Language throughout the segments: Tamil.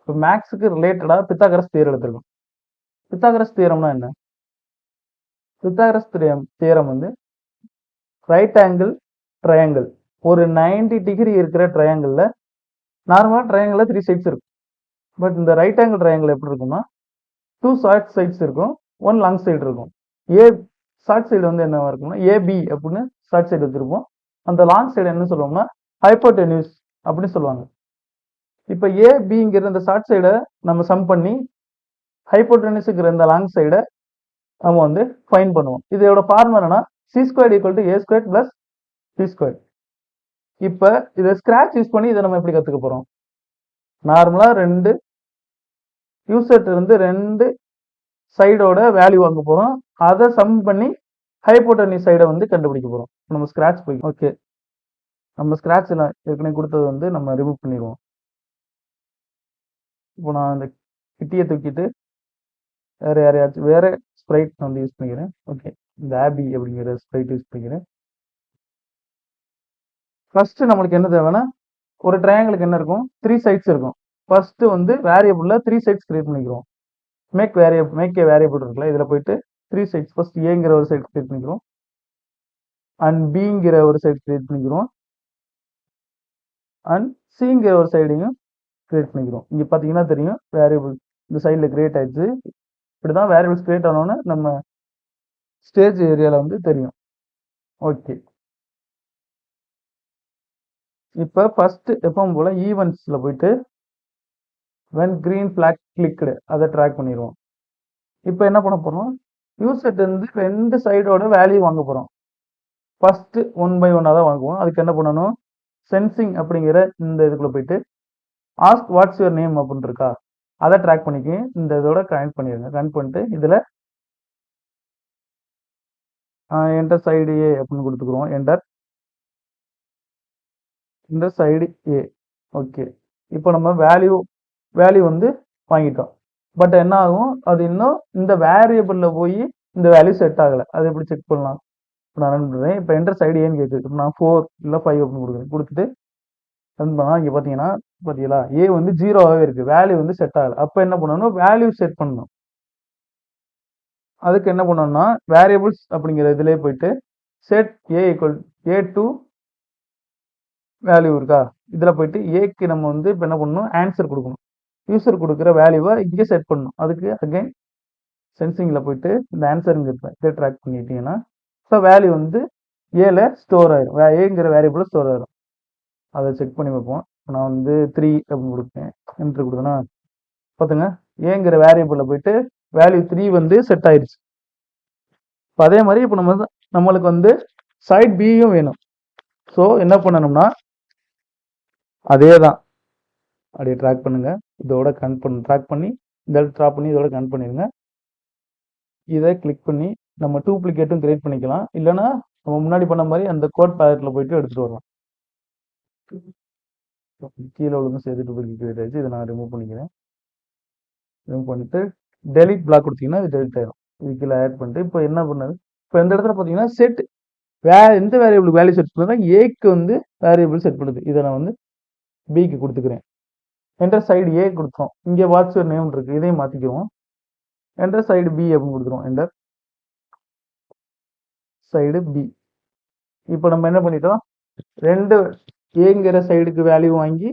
இப்போ மேக்ஸுக்கு ரிலேட்டடாக பித்தாகரஸ் தியரம் எடுத்திருக்கோம். பித்தாகரஸ் தியரம்னா என்ன? பித்தாகரஸ் தியரம் வந்து ரைட் ஆங்கிள் ட்ரையாங்கிள், ஒரு 90 டிகிரி இருக்கிற ட்ரையாங்கிளில் நார்மலாக ட்ரையாங்கிளில் 3 சைட்ஸ் இருக்கும். பட் இந்த ரைட் ஆங்கிள் ட்ரையாங்கிள் எப்படி இருக்கும்னா 2 ஷார்ட் சைட்ஸ் இருக்கும், 1 லாங் சைடு இருக்கும். ஏ ஷார்ட் சைடு வந்து என்னவா இருக்கும்னா ஏபி அப்படின்னு ஷார்ட் சைடு வச்சிருப்போம். அந்த லாங் சைடு என்ன சொல்லுவோம்னா ஹைப்போடென்யூஸ் அப்படின்னு சொல்லுவாங்க. இப்போ ஏபிங்கிற இந்த ஷார்ட் சைடை நம்ம சம் பண்ணி ஹைப்போடென்யூஸுங்கிற இந்த லாங் சைடை நம்ம வந்து ஃபைண்ட் பண்ணுவோம். இதோட ஃபார்முலா என்னன்னா c² = a² + b². இப்போ இதை ஸ்கிராச் யூஸ் பண்ணி இதை நம்ம எப்படி கற்றுக்க போகிறோம்? நார்மலாக 2 யூசர்ட் இருந்து 2 சைடோட வேல்யூ வாங்க போகிறோம். அதை சம் பண்ணி ஹைப்போடென்யூஸ் சைடை வந்து கண்டுபிடிக்க போகிறோம். நம்ம ஸ்கிராச் போய் ஓகே, நம்ம ஸ்கிராட்ச் ஏற்கனவே கொடுத்தது வந்து நம்ம ரிமூவ் பண்ணிடுவோம். இப்போ நான் இந்த கிட்டியை தூக்கிட்டு வேற யாரையாச்சும் வேற ஸ்ப்ரைட் வந்து யூஸ் பண்ணிக்கிறேன். ஓகே, இந்த ஆபி அப்படிங்கிற ஸ்ப்ரைட் யூஸ் பண்ணிக்கிறேன். ஃபர்ஸ்ட் நம்மளுக்கு என்ன தேவைன்னா ஒரு ட்ரையாங்கிளுக்கு என்ன இருக்கும்? 3 சைட்ஸ் இருக்கும். ஃபர்ஸ்ட் வந்து வேரியபிள்ல 3 சைட்ஸ் கிரியேட் பண்ணிக்கிறோம். மேக் ஏ வேரியபிள் இருக்குல்ல, இதில் போயிட்டு 3 சைட்ஸ் ஃபர்ஸ்ட் ஏங்கிற ஒரு சைட் கிரியேட் பண்ணிக்கிறோம், அண்ட் பிங்கிற ஒரு சைட் கிரியேட் பண்ணிக்கிறோம், அண்ட் சிங்கிற ஒரு சைடையும் கிரியேட் பண்ணிக்கிறோம். இங்கே பார்த்தீங்கன்னா தெரியும் வேரியபிள் இந்த சைடில் கிரியேட் ஆயிடுச்சு. இப்படி தான் வேரியபிள்ஸ் கிரியேட் ஆனோன்னு நம்ம ஸ்டேஜ் ஏரியாவில் வந்து தெரியும். ஓகே, இப்போ ஃபர்ஸ்ட் எப்பவும் போல ஈவெண்ட்ஸில் போயிட்டு when green flag clicked அதை ட்ராக் பண்ணிடுவோம். இப்போ என்ன பண்ண போகிறோம்? யூசர்ட் இருந்து 2 சைடோட வேல்யூ வாங்க போகிறோம். ஃபர்ஸ்ட் 1 by 1 தான் வாங்குவோம். அதுக்கு என்ன பண்ணணும்? சென்சிங் அப்படிங்கிற இந்த இதுக்குள்ள போயிட்டு ஆஸ்க் வாட்ஸ் யுவர் நேம் அப்படின்னு இருக்கா, அதை ட்ராக் பண்ணிக்க இந்த இதோட கனெக்ட் பண்ணிடுங்க. கனெக்ட் பண்ணிட்டு இதில் என்டர் சைடு ஏ அப்படின்னு கொடுத்துக்குறோம். என்டர் இந்த சைடு ஏ. ஓகே, இப்போ நம்ம வேல்யூ வந்து வாங்கிட்டோம். பட் என்ன ஆகும்? அது இன்னும் இந்த வேரியபிளில் போய் இந்த வேல்யூ செட் ஆகலை. அது எப்படி செக் பண்ணலாம்? நான் ரன் பண்ணுறேன். இப்போ என்டர் சைடு ஏன்னு கேட்குது. நான் 4 இல்லை 5 அப்படின்னு கொடுக்குறேன். கொடுத்துட்டு ரன் பண்ணால் இங்கே பார்த்தீங்களா ஏ வந்து 0ஆகவே இருக்குது, வேல்யூ வந்து செட் ஆகலை. அப்போ என்ன பண்ணணும்? வேல்யூ செட் பண்ணணும். அதுக்கு என்ன பண்ணணும்னா வேரியபிள்ஸ் அப்படிங்கிற இதிலே போயிட்டு செட் ஏ = வேல்யூ இருக்கா, இதில் போயிட்டு ஏக்கு நம்ம வந்து இப்போ என்ன பண்ணணும்? ஆன்சர் கொடுக்கணும். யூசர் கொடுக்குற வேல்யூவை இங்கே செட் பண்ணணும். அதுக்கு அகைன் சென்சிங்கில் போயிட்டு இந்த ஆன்சருங்கிறத இதை ட்ராக் பண்ணிட்டீங்கன்னா இப்போ வேல்யூ வந்து ஏல ஸ்டோர் ஆயிரும், ஏங்கிற வேரியபிள் ஸ்டோர் ஆயிரும். அதை செக் பண்ணி வைப்போம். நான் வந்து 3 அப்படின்னு கொடுப்பேன். என்ட்ரு கொடுத்தேன்னா பார்த்துங்க ஏங்கிற வேரியபிளில் போயிட்டு வேல்யூ 3 வந்து செட் ஆயிடுச்சு. இப்போ அதே மாதிரி இப்போ நம்மளுக்கு வந்து சைட் பியும் வேணும். ஸோ என்ன பண்ணணும்னா அதே தான் அப்படியே ட்ராக் பண்ணுங்க. இதோட ட்ராக் பண்ணி இதோட ட்ராப் பண்ணி இதோட கனெக்ட் பண்ணிடுங்க. இதை கிளிக் பண்ணி நம்ம டூப்ளிகேட்டும் கிரியேட் பண்ணிக்கலாம். இல்லைன்னா நம்ம முன்னாடி பண்ண மாதிரி அந்த கோட் பேலட்டில் போயிட்டு எடுத்துகிட்டு வரலாம். கீழே உள்ளதும் சேர்த்து டூப்ளிகேட் கிரியேட் ஆயிடுச்சு. இதை நான் ரிமூவ் பண்ணிக்கிறேன். ரிமூவ் பண்ணிட்டு டெலிட் பிளாக் கொடுத்தீங்கன்னா இது டெலிட் ஆயிடும். இது கீழே ஆட் பண்ணிட்டு இப்போ என்ன பண்ணது? இப்போ இந்த இடத்துல பார்த்தீங்கன்னா செட் எந்த வேரியபிளுக்கு வேல்யூ செட் பண்ணுறதா ஏக்கு வந்து வேரியபிள் செட் பண்ணுது. இதை நான் வந்து பிக்கு கொடுத்துக்கிறேன். என்டர் சைடு ஏ கொடுத்தோம். இங்கே வாட்ஸ் யுவர் நேம் இருக்கு, இதையும் மாற்றிக்குவோம். என்டர் சைடு பி அப்படின்னு கொடுத்துருவோம். Enter side B. இப்போ நம்ம என்ன பண்ணிட்டோம்? 2 ஏங்கிற சைடுக்கு வேல்யூ வாங்கி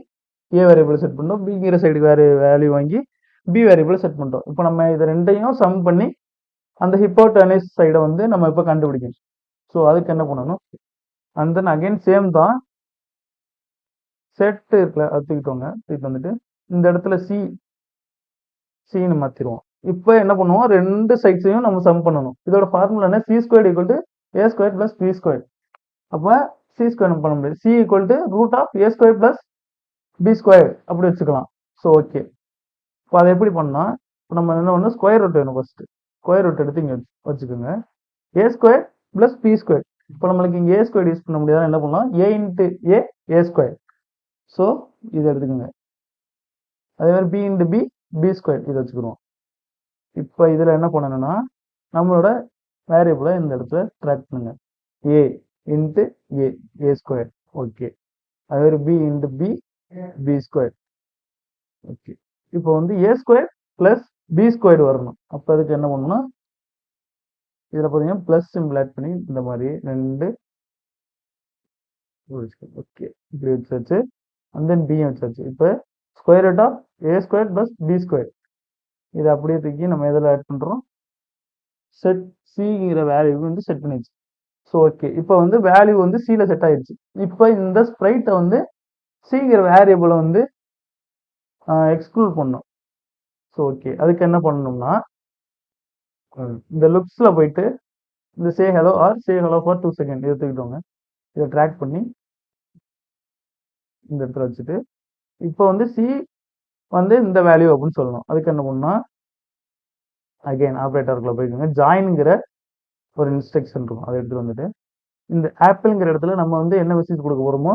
ஏ வேரியபிள் செட் பண்ணோம், பிங்கிற சைடுக்கு வேல்யூ வாங்கி பி வேரியபிள் செட் பண்ணிட்டோம். இப்போ நம்ம இதை ரெண்டையும் சம் பண்ணி அந்த ஹிப்போடெனஸ் சைடை வந்து நம்ம இப்போ கண்டுபிடிக்கணும். ஸோ அதுக்கு என்ன பண்ணணும்? அண்ட் தென் அகைன் சேம் தான் செட் இருக்குல்ல, அது தூக்கிட்டோங்க. தூக்கிட்டு வந்துட்டு இந்த இடத்துல சின்னு மாற்றிடுவோம். இப்போ என்ன பண்ணுவோம்? 2 சைட்ஸையும் நம்ம சம் பண்ணணும். இதோட ஃபார்முலா என்ன? c² = a² + b². அப்போ c² நம்ம பண்ண முடியாது. c = √a² + b² அப்படி வச்சுக்கலாம். ஸோ ஓகே, இப்போ அதை எப்படி பண்ணால் இப்போ நம்ம என்ன பண்ணணும்? ஸ்கொயர் ரூட் வேணும். ஃபர்ஸ்ட் ஸ்கொயர் ரூட் எடுத்து இங்கே வச்சுக்கோங்க. a² + b². இப்போ நம்மளுக்கு இங்கே a² யூஸ் பண்ண முடியாது. என்ன பண்ணலாம்? a × a² ஸோ இதை எடுத்துக்கோங்க. அதே மாதிரி b × b² இதை வச்சுக்கிறோம். இப்போ இதில் என்ன பண்ணணும்னா நம்மளோட வேரியபிளை இந்த இடத்துல ட்ராக் பண்ணுங்க. a × a² okay. அதே மாதிரி b × b² ஓகே. இப்போ வந்து ஏ ஸ்கொயர் பிளஸ் பி ஸ்கொயர் வரணும். அப்போ அதுக்கு என்ன பண்ணணும்னா இதில் பார்த்தீங்கன்னா ப்ளஸ் சிம்பிள் ஆட் பண்ணி இந்த மாதிரி 2 ஓகே இப்படி வச்சாச்சு. அண்ட் தென் பியும் வச்சாச்சு. இப்போ square root of A square plus B square இதை அப்படியே தூக்கி நம்ம எதில் ஆட் பண்ணுறோம், செட் சிங்கிற வேல்யூ வந்து செட் பண்ணிடுச்சு. ஸோ ஓகே இப்போ வந்து வேல்யூ வந்து சியில் செட் ஆயிடுச்சு. இப்போ இந்த ஸ்ப்ரைட்டை வந்து சிங்கிற வேரியபிளை வந்து எக்ஸ்க்ளூட் பண்ணணும். ஸோ ஓகே அதுக்கு என்ன பண்ணணும்னா இந்த லுக்ஸில் போயிட்டு இந்த say hello or say hello for 2 second இதை தூக்கிட்டோங்க. இதை ட்ராக் பண்ணி இந்த இடத்துல வச்சுட்டு இப்போ வந்து சி வந்து இந்த வேல்யூ அப்படின்னு சொல்லணும். அதுக்கு என்ன பண்ணணும்னா அகைன் ஆப்ரேட்டருக்குள்ள போய்க்கோங்க. ஜாயின்ங்கிற ஒரு இன்ஸ்ட்ரக்ஷன் இருக்கும், அதை எடுத்துட்டு வந்துட்டு இந்த ஆப்பிள்ங்கிற இடத்துல நம்ம வந்து என்ன மெசேஜ் கொடுக்க போகிறோமோ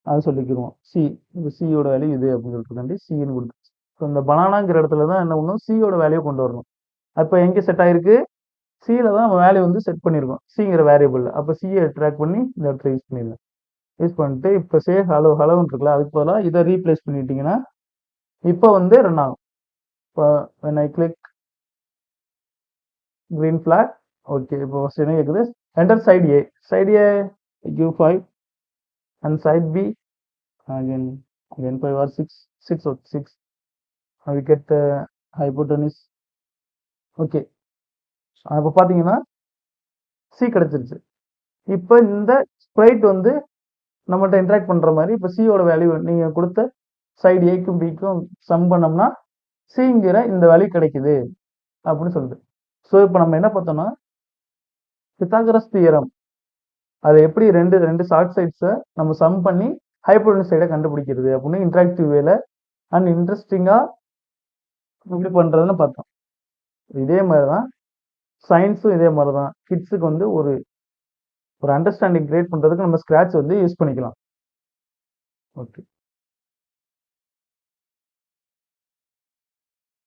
அதை சொல்லிக்கிடுவோம். சி இந்த சியோட வேல்யூ இது அப்படின்னு சொல்லிட்டு சின்னு கொடுத்துச்சு. ஸோ இந்த பனானாங்கிற இடத்துல தான் என்ன பண்ணணும், சியோட வேல்யூ கொண்டு வரணும். அப்போ எங்கே செட் ஆயிருக்கு, சியில் தான் நம்ம வேல்யூ வந்து செட் பண்ணியிருக்கோம் சிங்கிற வேரியபிள். அப்போ சியை ட்ராக் பண்ணி இந்த இடத்துல யூஸ் பண்ணிடலாம். யூஸ் பண்ணிட்டு இப்போ சே ஹலோ ஹலோன்னு இருக்குல்ல, அதுக்கு பதிலாக இதை ரீப்ளேஸ் பண்ணிட்டீங்கன்னா இப்போ வந்து ரன் ஆகும். இப்போ when I click green flag, okay இப்போ ஃபர்ஸ்ட் என்ன கேட்குது, enter side A. Side A give 5 and side B again 5 or 6 or 6. We get hypotenuse. Okay அப்போ பார்த்தீங்கன்னா சி கிடச்சிருச்சு. இப்போ இந்த ஸ்ப்ரைட் வந்து நம்மள்ட்ட இன்ட்ராக்ட் பண்ணுற மாதிரி இப்போ சியோட வேல்யூ நீங்கள் கொடுத்த சைடு ஏக்கும் பிக்கும் சம் பண்ணோம்னா சிங்கிற இந்த வேல்யூ கிடைக்குது அப்படின்னு சொல்லுது. ஸோ இப்போ நம்ம என்ன பார்த்தோம்னா பித்தாகரஸ் தியரம் அது எப்படி ரெண்டு ஷார்ட் சைட்ஸை நம்ம சம் பண்ணி ஹைப்போடென்யூஸ் சைடை கண்டுபிடிக்கிறது அப்படின்னு இன்ட்ராக்டிவ் வேல அண்ட் இன்ட்ரெஸ்டிங்காக எப்படி பண்ணுறதுன்னு பார்த்தோம். இதே மாதிரி தான் சயின்ஸும் இதே மாதிரி தான். கிட்ஸுக்கு வந்து ஒரு அண்டர்ஸ்டாண்டிங் கிரியேட் பண்ணுறதுக்கு நம்ம ஸ்க்ராட்ச் வந்து யூஸ் பண்ணிக்கலாம். ஓகே.